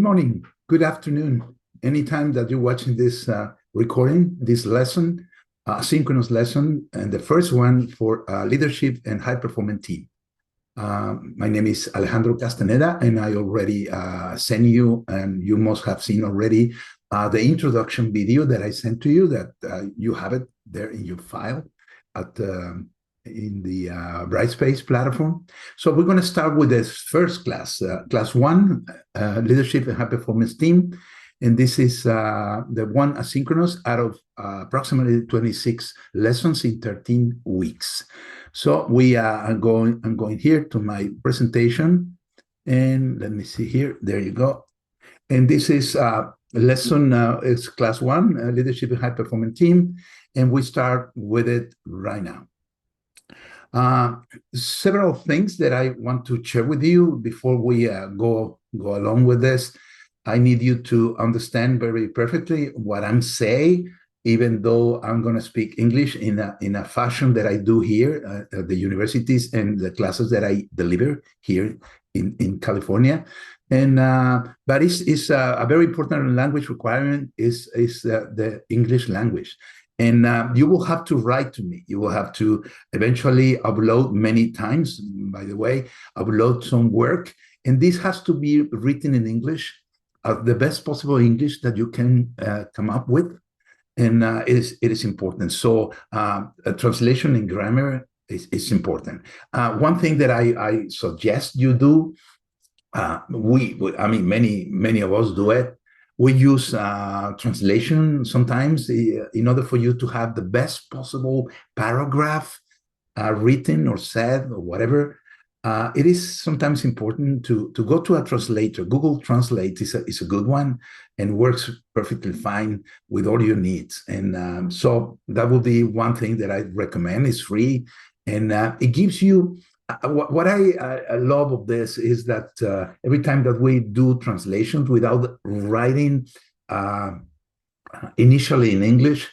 morning, good afternoon. Anytime that you're watching this recording, this lesson, synchronous lesson, and the first one for leadership and high-performance team. My name is Alejandro Castaneda, and I already sent you, and you must have seen already, the introduction video that I sent to you, that you have it there in your file at in the Brightspace platform. So we're going to start with this first class, class one, leadership and high performance team. And this is the one asynchronous out of approximately 26 lessons in 13 weeks. So we I'm going here to my presentation, and let me see here. There you go. And this is lesson, it's class one, leadership and high performance team. And we start with it right now. Several things that I want to share with you before we go along with this. I need you to understand very perfectly what I'm saying, even though I'm going to speak English in a fashion that I do here at the universities and the classes that I deliver here in California. And but it's a very important language requirement is the English language. And you will have to write to me. You will have to eventually upload many times, by the way, upload some work. And this has to be written in English, the best possible English that you can come up with. And it is important. So a translation and grammar is important. One thing that I suggest you do, I mean, many of us do it. We use translation sometimes in order for you to have the best possible paragraph written or said or whatever. It is sometimes important to go to a translator. Google Translate is a good one and works perfectly fine with all your needs. And so that would be one thing that I recommend. It's free, and it gives you what I love of this is that every time that we do translations without writing initially in English,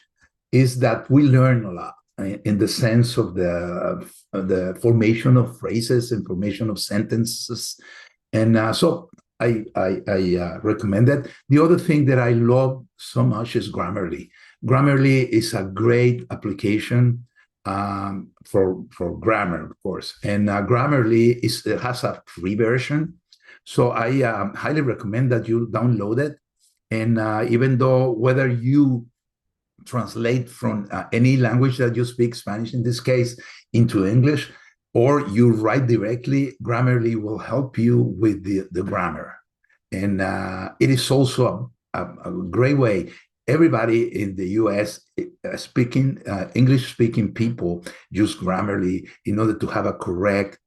is that we learn a lot in the sense of the formation of phrases and formation of sentences. And so I recommend that. The other thing that I love so much is Grammarly. Grammarly is a great application for grammar, of course. And Grammarly has a free version. So I highly recommend that you download it. And even though whether you translate from any language that you speak, Spanish in this case, into English, or you write directly, Grammarly will help you with the grammar. And it is also a great way. Everybody in the US English-speaking people use Grammarly in order to have a correct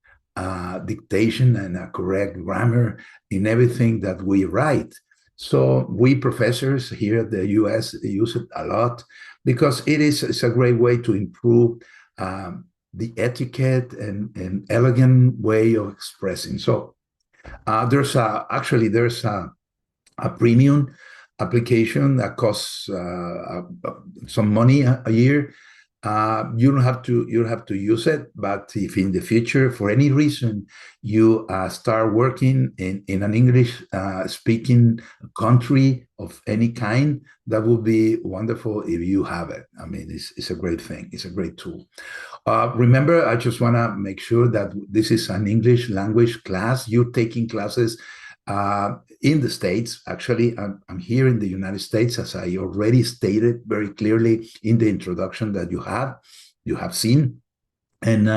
dictation and a correct grammar in everything that we write. So we professors here at the US use it a lot because it's a great way to improve the etiquette and elegant way of expressing. So there's a premium application that costs some money a year. You don't have to use it, but if in the future, for any reason, you start working in an English speaking country of any kind, that would be wonderful if you have it. I mean, it's a great thing. It's a great tool. Remember, I just want to make sure that this is an English language class. You're taking classes in the States. Actually, I'm here in the United States, as I already stated very clearly in the introduction that you have seen. And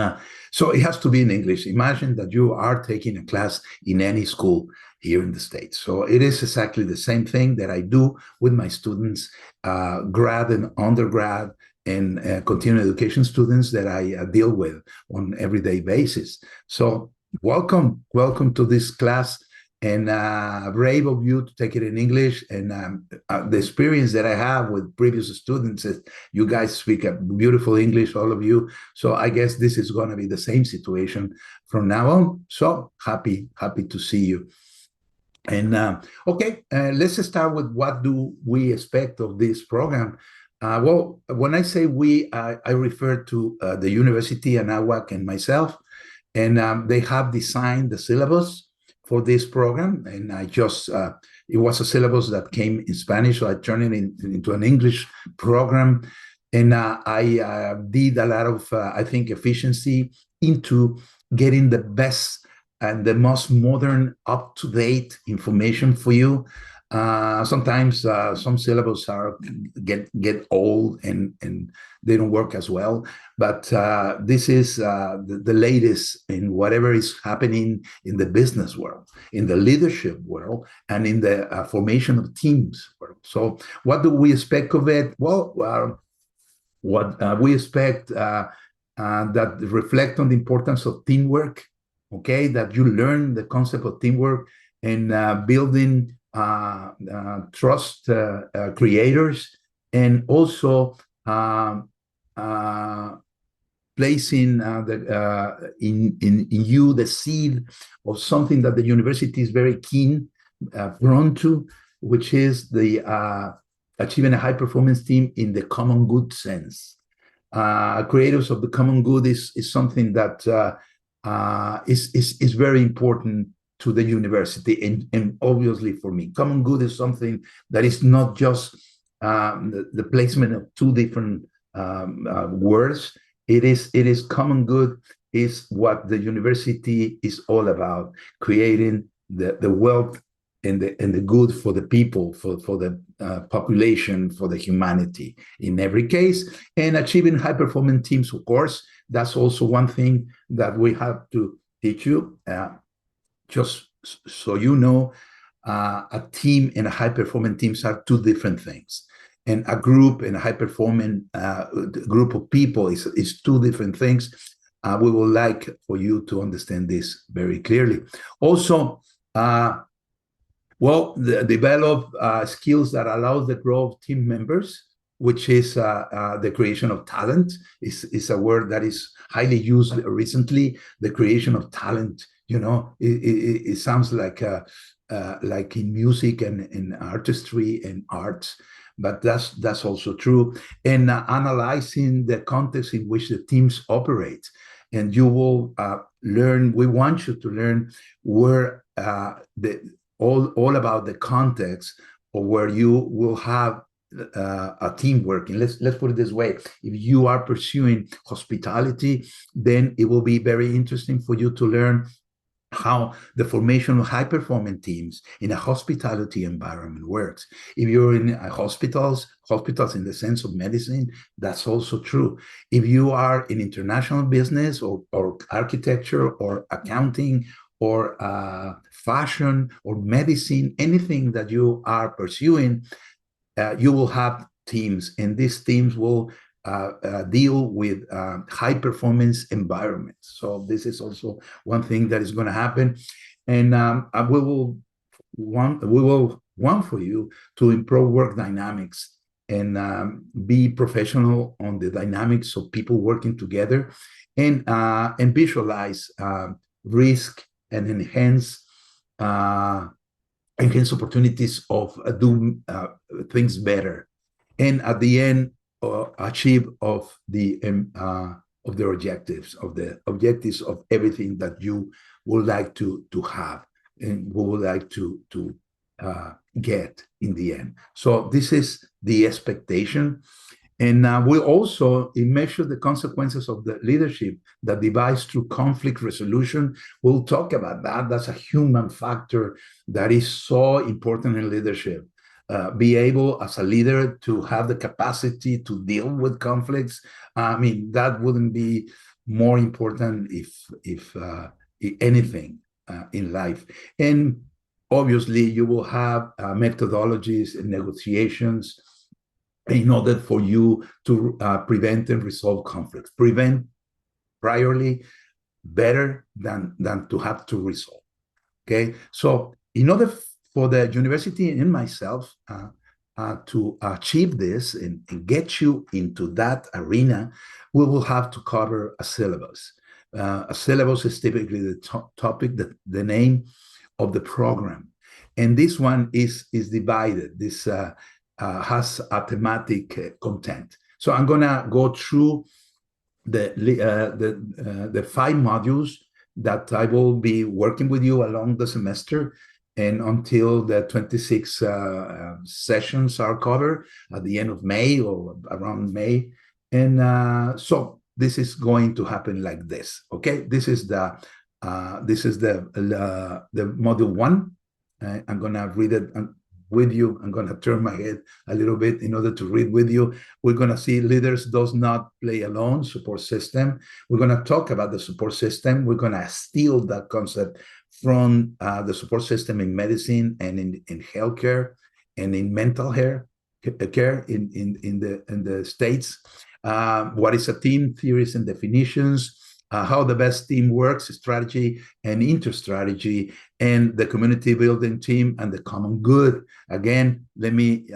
so it has to be in English. Imagine that you are taking a class in any school here in the States. So it is exactly the same thing that I do with my students, grad and undergrad, and continuing education students that I deal with on an everyday basis. So welcome to this class. And brave of you to take it in English. And the experience that I have with previous students is you guys speak a beautiful English, all of you. So I guess this is going to be the same situation from now on. So happy to see you. And okay, let's start with what do we expect of this program. Well, when I say we, I refer to the university, Anáhuac, and myself. And they have designed the syllabus for this program, and I just it was a syllabus that came in Spanish, so I turned it into an English program. And I did a lot of, I think, efficiency into getting the best and the most modern, up-to-date information for you. Sometimes some syllables get old and they don't work as well. But this is the latest in whatever is happening in the business world, in the leadership world, and in the formation of teams world. So what do we expect of it? Well, what we expect that reflect on the importance of teamwork, okay, that you learn the concept of teamwork and building trust creators, and also placing in you the seed of something that the university is very keen, prone to, which is the achieving a high-performance team in the common good sense. Creators of the common good is something that is very important to the university, and obviously for me. Common good is something that is not just the placement of two different words. It is common good is what the university is all about, creating the wealth and the good for the people, for the population, for the humanity in every case, and achieving high-performing teams, of course. That's also one thing that we have to teach you. Just so you know, a team and a high-performing teams are two different things. And a group and a high-performing group of people is two different things. We would like for you to understand this very clearly. Also, develop skills that allow the growth of team members, which is the creation of talent. Is a word that is highly used recently. The creation of talent, it sounds like in music and in artistry and arts, but that's also true. And analyzing the context in which the teams operate. And you will learn, we want you to learn where all about the context of where you will have a team working. Let's put it this way. If you are pursuing hospitality, then it will be very interesting for you to learn how the formation of high-performing teams in a hospitality environment works. If you're in hospitals in the sense of medicine, that's also true. If you are in international business or architecture or accounting or fashion or medicine, anything that you are pursuing, you will have teams, and these teams will deal with high-performance environments. So this is also one thing that is going to happen, and we will want for you to improve work dynamics and be professional on the dynamics of people working together, and visualize risk and enhance opportunities of do things better, and at the end achieve of the objectives of everything that you would like to have and would like to get in the end. So this is the expectation. And we also measure the consequences of the leadership that devises through conflict resolution. We'll talk about that. That's a human factor that is so important in leadership. Be able, as a leader, to have the capacity to deal with conflicts. I mean, that wouldn't be more important if anything in life. And obviously, you will have methodologies and negotiations in order for you to prevent and resolve conflicts. Prevent priorly better than to have to resolve. Okay, so in order for the university and myself to achieve this and get you into that arena, we will have to cover a syllabus. A syllabus is typically the topic, the name of the program. And this one is divided. This has a thematic content. So I'm gonna go through the 5 modules that I will be working with you along the semester, and until the 26 sessions are covered at the end of May or around May. And so this is going to happen like this. Okay, this is the module one. I'm gonna read it with you. I'm gonna turn my head a little bit in order to read with you. We're gonna see leaders does not play alone, support system. We're gonna talk about the support system. We're gonna steal that concept from the support system in medicine and in healthcare and in mental care in the States. What is a team, theories and definitions, how the best team works, strategy and inter-strategy, and the community building team and the common good. Again, let me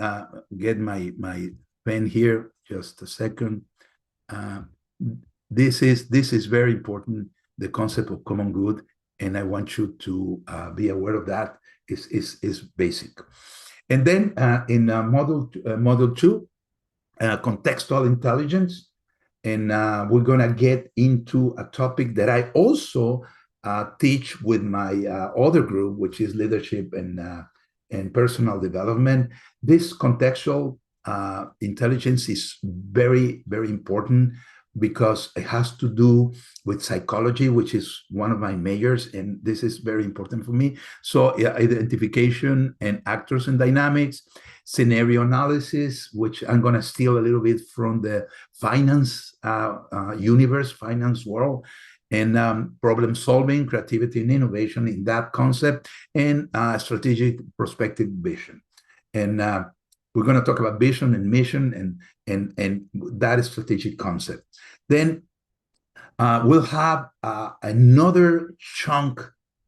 get my pen here, just a second. This is very important, the concept of common good, and I want you to be aware of that. Is basic. And then in module two, contextual intelligence, and we're gonna get into a topic that I also teach with my other group, which is leadership and personal development. This contextual intelligence is very, very important because it has to do with psychology, which is one of my majors, and this is very important for me. So identification and actors and dynamics, scenario analysis, which I'm going to steal a little bit from the finance universe, finance world, and problem solving, creativity and innovation in that concept, and strategic prospective vision. And we're going to talk about vision and mission and that is strategic concept. Then we'll have another chunk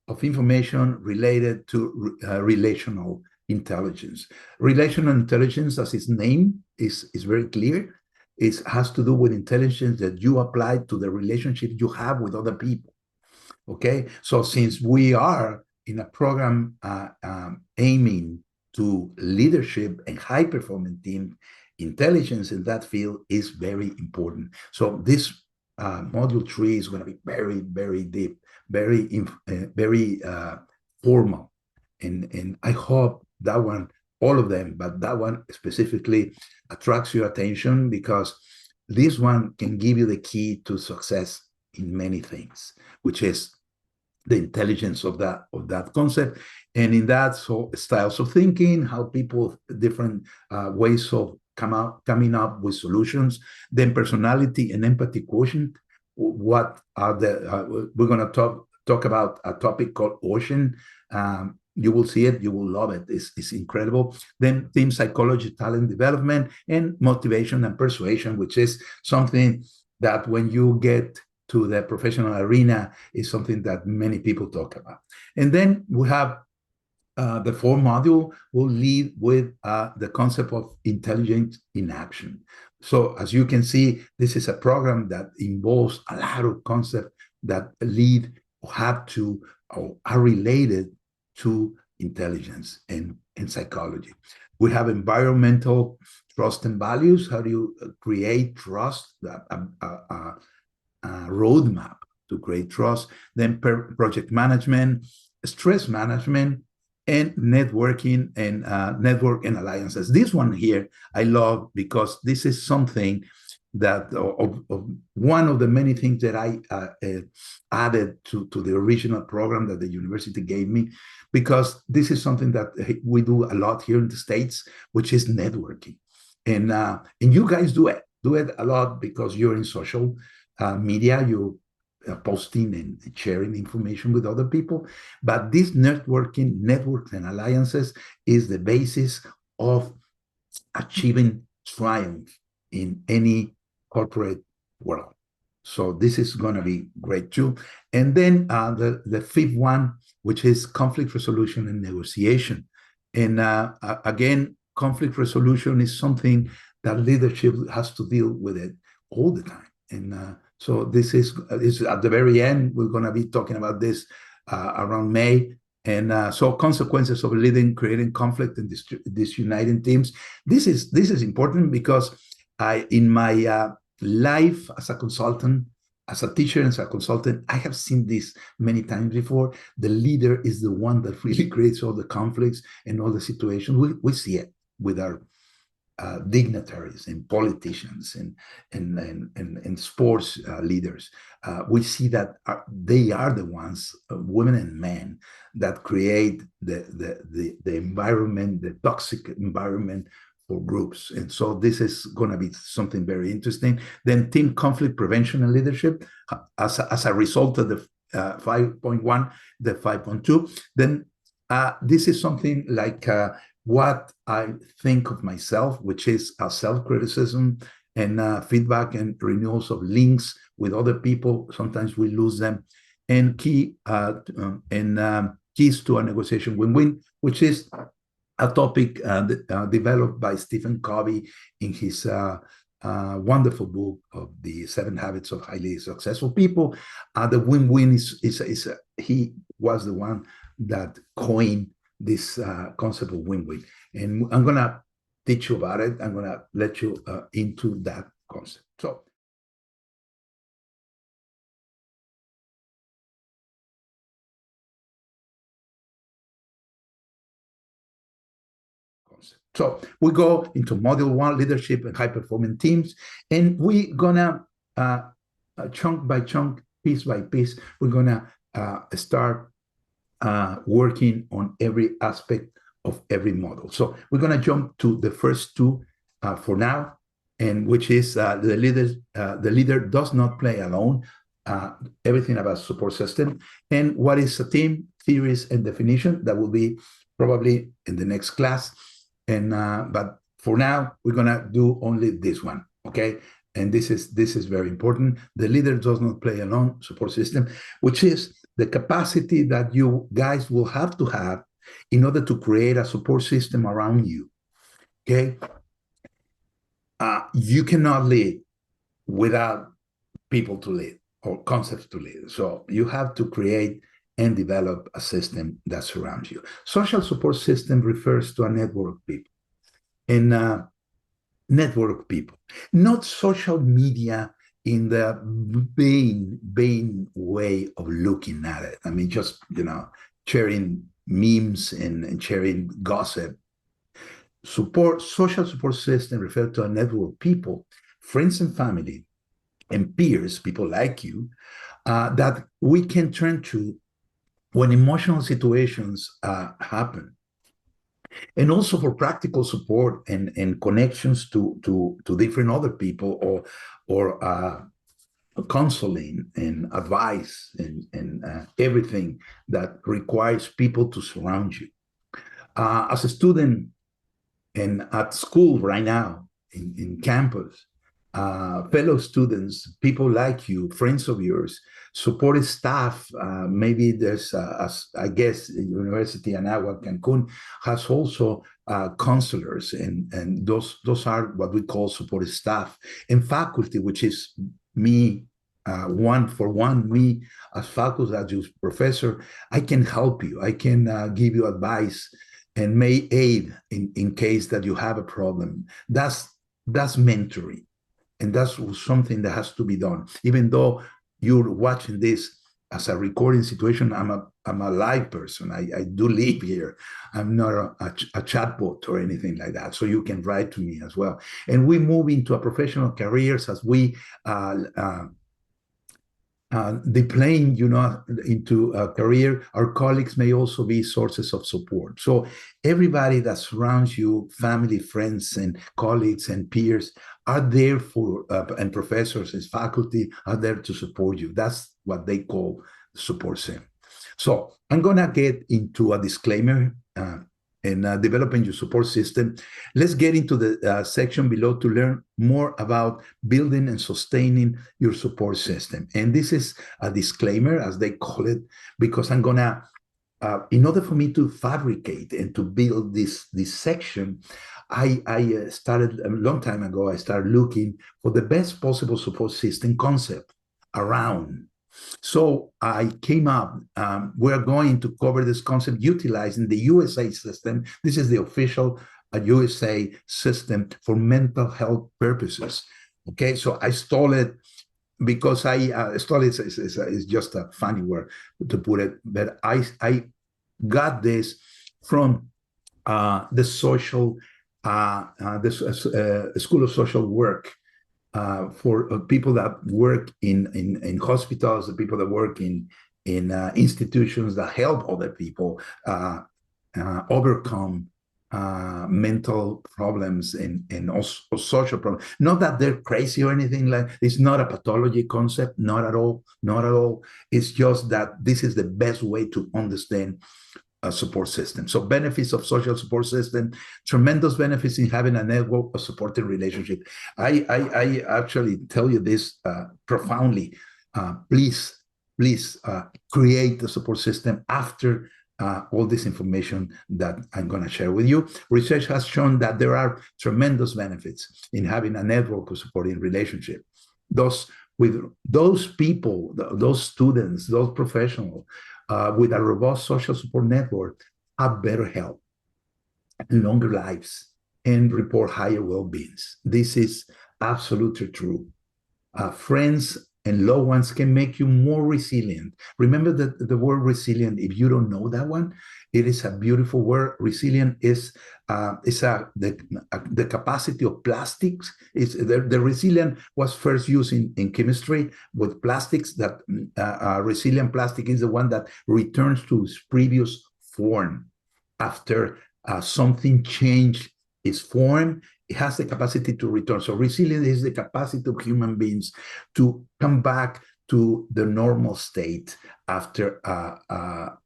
of information related to relational intelligence. Relational intelligence, as its name is very clear, has to do with intelligence that you apply to the relationship you have with other people. Okay, so since we are in a program aiming to leadership and high-performing team, intelligence in that field is very important. So this module 3 is going to be very, very deep, very formal, and I hope that one, all of them, but that one specifically attracts your attention, because this one can give you the key to success in many things, which is the intelligence of that concept. And in that, so styles of thinking, how people, different ways of coming up with solutions. Then personality and empathy quotient. What are the we're going to talk about a topic called ocean. You will see it, you will love it. It's incredible. Then team psychology, talent development, and motivation and persuasion, which is something that when you get to the professional arena is something that many people talk about. And then we have the fourth module will lead with the concept of intelligence in action. So as you can see, this is a program that involves a lot of concepts that lead or have to or are related to intelligence and psychology. We have environmental trust and values. How do you create trust? Roadmap to create trust. Then project management, stress management, and networking and network and alliances. This one here I love because this is something that one of the many things that I added to the original program that the university gave me, because this is something that we do a lot here in the States, which is networking. And you guys do it a lot because you're in social media, you're posting and sharing information with other people. But this networks and alliances is the basis of achieving triumph in any corporate world. So this is going to be great too. And then the fifth one, which is conflict resolution and negotiation. And again, conflict resolution is something that leadership has to deal with it all the time. And so this is at the very end. We're going to be talking about this around May. And so consequences of leading, creating conflict and disuniting teams. This is important because in my life as a consultant, as a teacher and as a consultant, I have seen this many times before. The leader is the one that really creates all the conflicts and all the situations. We see it with our dignitaries and politicians and sports leaders. We see that they are the ones, women and men, that create the environment, the toxic environment for groups. And so this is going to be something very interesting. Then team conflict prevention and leadership, as a result of the 5.1, the 5.2. Then this is something like what I think of myself, which is a self-criticism and feedback and renewals of links with other people. Sometimes we lose them. And keys to a negotiation win-win, which is a topic developed by Stephen Covey in his wonderful book of the 7 Habits of Highly Successful People. The win-win is he was the one that coined this concept of win-win. And I'm going to teach you about it. I'm going to let you into that concept. So we go into module 1, leadership and high-performing teams, and we're going to, chunk by chunk, piece by piece, we're going to start working on every aspect of every model. So we're going to jump to the first two for now, and which is the leader does not play alone. Everything about support system, and what is a team, theories and definition. That will be probably in the next class. And but for now, we're going to do only this one, okay? And this is very important. The leader does not play alone, support system, which is the capacity that you guys will have to have in order to create a support system around you, okay? You cannot lead without people to lead or concepts to lead. So you have to create and develop a system that surrounds you. Social support system refers to a network of people. And network people, not social media in the vain way of looking at it. I mean, just, sharing memes and sharing gossip. Social support system referred to a network of people, friends and family, and peers, people like you, that we can turn to when emotional situations happen. And also for practical support and connections to different other people, or counseling and advice and everything that requires people to surround you. As a student and at school right now, in campus, fellow students, people like you, friends of yours, supportive staff. Maybe there's, I guess, University Anáhuac Cancun has also counselors, and those are what we call supportive staff. And faculty, which is me, one-for-one, me as faculty adjunct professor, I can help you. I can give you advice and may aid in case that you have a problem. That's mentoring. And that's something that has to be done. Even though you're watching this as a recording situation, I'm a live person. I do live here. I'm not a chatbot or anything like that. So you can write to me as well. And we move into a professional careers as we deploying, into a career. Our colleagues may also be sources of support. So everybody that surrounds you, family, friends, and colleagues and peers, are there for, and professors and faculty are there to support you. That's what they call support system. So I'm going to get into a disclaimer in developing your support system. Let's get into the section below to learn more about building and sustaining your support system. And this is a disclaimer, as they call it, because I'm going to, in order for me to fabricate and to build this section, I started a long time ago, I started looking for the best possible support system concept around. So I came up, we're going to cover this concept utilizing the USA system. This is the official USA system for mental health purposes. Okay, so I stole it because I stall is just a funny word to put it, but I got this from the social the School of Social Work for people that work in hospitals, the people that work in institutions that help other people overcome mental problems and also social problems. Not that they're crazy or anything like. It's not a pathology concept, not at all, not at all. It's just that this is the best way to understand a support system. So benefits of social support system, tremendous benefits in having a network of supporting relationship. I actually tell you this profoundly. Please create the support system after all this information that I'm going to share with you. Research has shown that there are tremendous benefits in having a network of supporting relationship. With those people, those students, those professionals, with a robust social support network, have better health, longer lives, and report higher well-beings. This is absolutely true. Friends and loved ones can make you more resilient. Remember that the word resilient, if you don't know that one, it is a beautiful word. Resilient is the capacity of plastics. The resilient was first used in chemistry with plastics. That resilient plastic is the one that returns to its previous form after something changed its form. It has the capacity to return. So resilience is the capacity of human beings to come back to the normal state after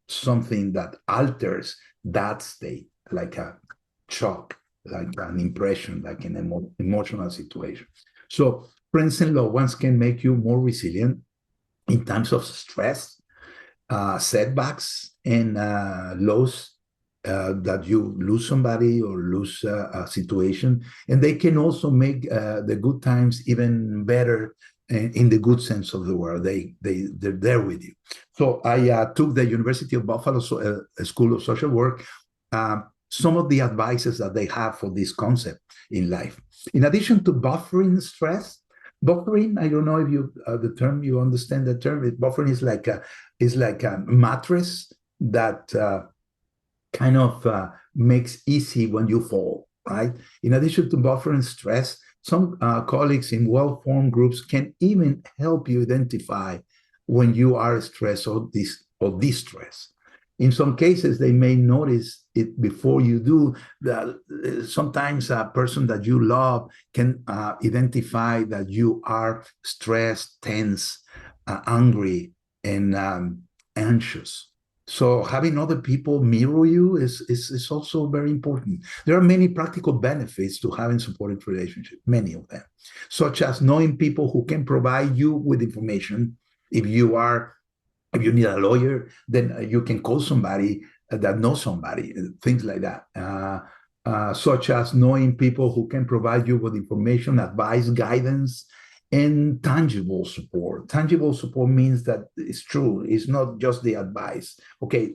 something that alters that state, like a shock, like an impression, like an emotional situation. So friends and loved ones can make you more resilient in times of stress, setbacks, and loss. That you lose somebody or lose a situation, and they can also make the good times even better in the good sense of the word. They're there with you. So I took the University of Buffalo School of Social Work, some of the advices that they have for this concept in life. In addition to buffering stress, buffering, I don't know if you the term, you understand the term. Buffering is like a mattress that kind of makes easy when you fall, right? In addition to buffering stress, some colleagues in well-formed groups can even help you identify when you are stressed or distressed. In some cases, they may notice it before you do. That sometimes a person that you love can identify that you are stressed, tense, angry, and anxious. So having other people mirror you is also very important. There are many practical benefits to having supportive relationships, many of them, such as knowing people who can provide you with information. If you need a lawyer, then you can call somebody that knows somebody, things like that. Such as knowing people who can provide you with information, advice, guidance, and tangible support. Tangible support means that it's true. It's not just the advice. Okay,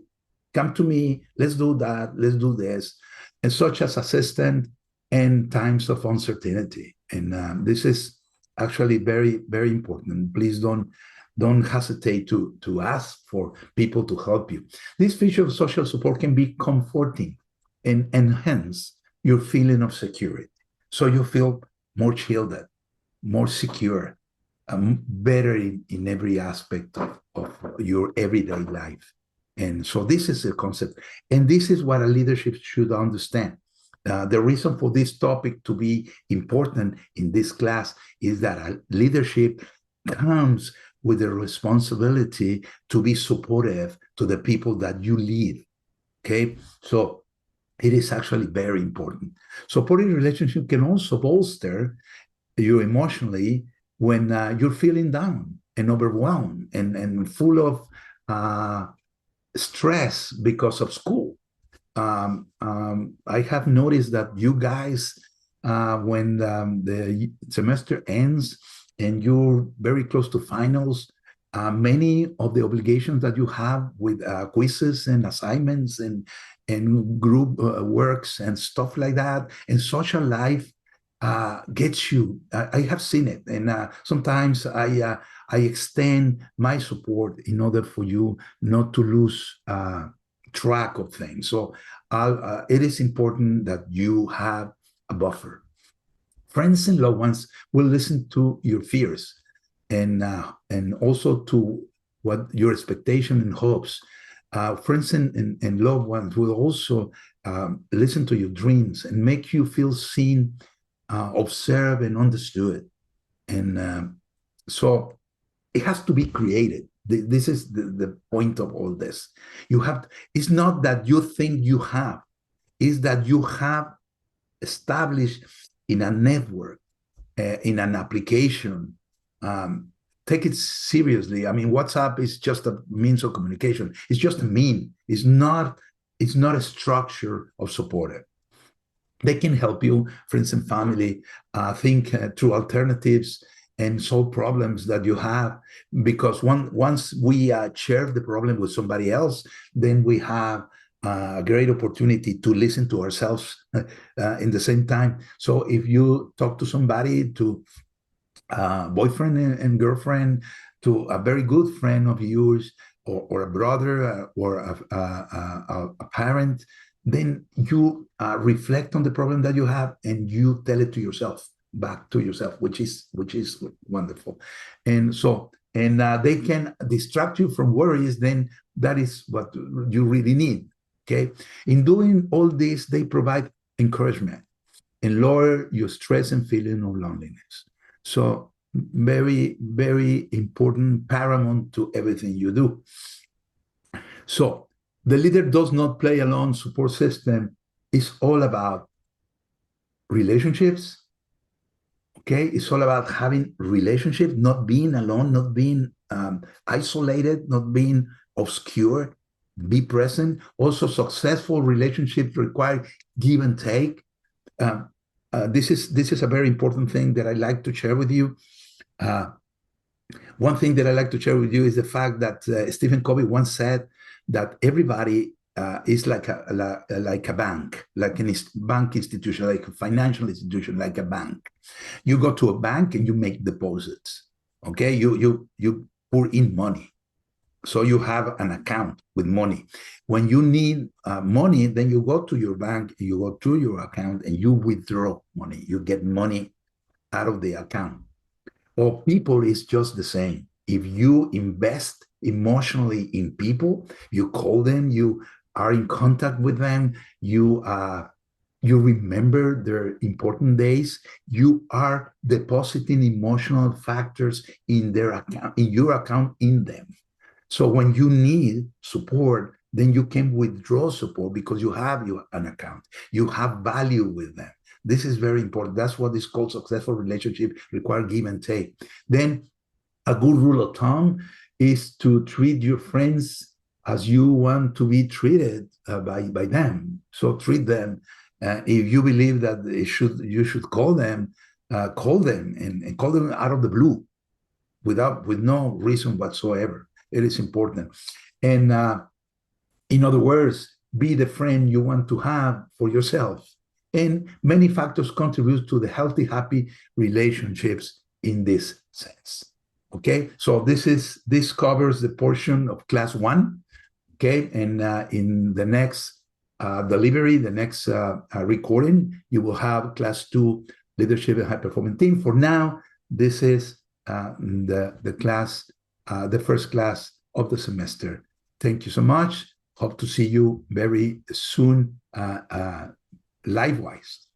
come to me, let's do that, let's do this. And such as assistance in times of uncertainty. And this is actually very, very important. Please don't hesitate to ask for people to help you. This feature of social support can be comforting and enhance your feeling of security. So you feel more shielded, more secure, better in every aspect of your everyday life. And so this is the concept. And this is what a leadership should understand. The reason for this topic to be important in this class is that a leadership comes with the responsibility to be supportive to the people that you lead. Okay? So it is actually very important. Supportive relationship can also bolster you emotionally when you're feeling down and overwhelmed and full of stress because of school. I have noticed that you guys, when the semester ends and you're very close to finals, many of the obligations that you have with quizzes and assignments and group works and stuff like that, and social life gets you. I have seen it, and sometimes I extend my support in order for you not to lose track of things. So it is important that you have a buffer. Friends and loved ones will listen to your fears and also to what your expectation and hopes. Friends and loved ones will also listen to your dreams and make you feel seen, observed, and understood. And so it has to be created. This is the point of all this. You have. It's not that you think you have. It's that you have established in a network, in an application. Take it seriously. I mean, WhatsApp is just a means of communication. It's just a mean. It's not a structure of support. They can help you, friends and family, think through alternatives and solve problems that you have. Because once we share the problem with somebody else, then we have a great opportunity to listen to ourselves in the same time. So if you talk to somebody, to boyfriend and girlfriend, to a very good friend of yours, or a brother, or a parent, then you reflect on the problem that you have and you tell it to yourself, back to yourself, which is wonderful. And so, and they can distract you from worries, then that is what you really need. Okay. In doing all this, they provide encouragement and lower your stress and feeling of loneliness. So very, very important, paramount to everything you do. So the leader does not play alone. Support system is all about relationships. Okay, it's all about having relationships, not being alone, not being isolated, not being obscure. Be present. Also, successful relationships require give and take. This is a very important thing that I like to share with you. One thing that I like to share with you is the fact that Stephen Covey once said that everybody is like a bank, like a bank institution, like a financial institution, like a bank. You go to a bank and you make deposits. Okay, you pour in money. So you have an account with money. When you need money, then you go to your bank, you go to your account, and you withdraw money. You get money out of the account. Or people is just the same. If you invest emotionally in people, you call them, you are in contact with them, you remember their important days, you are depositing emotional factors in their account, in your account, in them. So when you need support, then you can withdraw support because you have an account. You have value with them. This is very important. That's what is called successful relationship, require give and take. Then a good rule of thumb is to treat your friends as you want to be treated by them. So treat them. If you believe that you should call them and call them out of the blue with no reason whatsoever. It is important. And in other words, be the friend you want to have for yourself. And many factors contribute to the healthy, happy relationships in this sense. Okay, so this covers the portion of class 1. Okay, and in the next delivery, the next recording, you will have class 2, leadership and high performing team. For now, this is the class, the first class of the semester. Thank you so much. Hope to see you very soon, live-wise.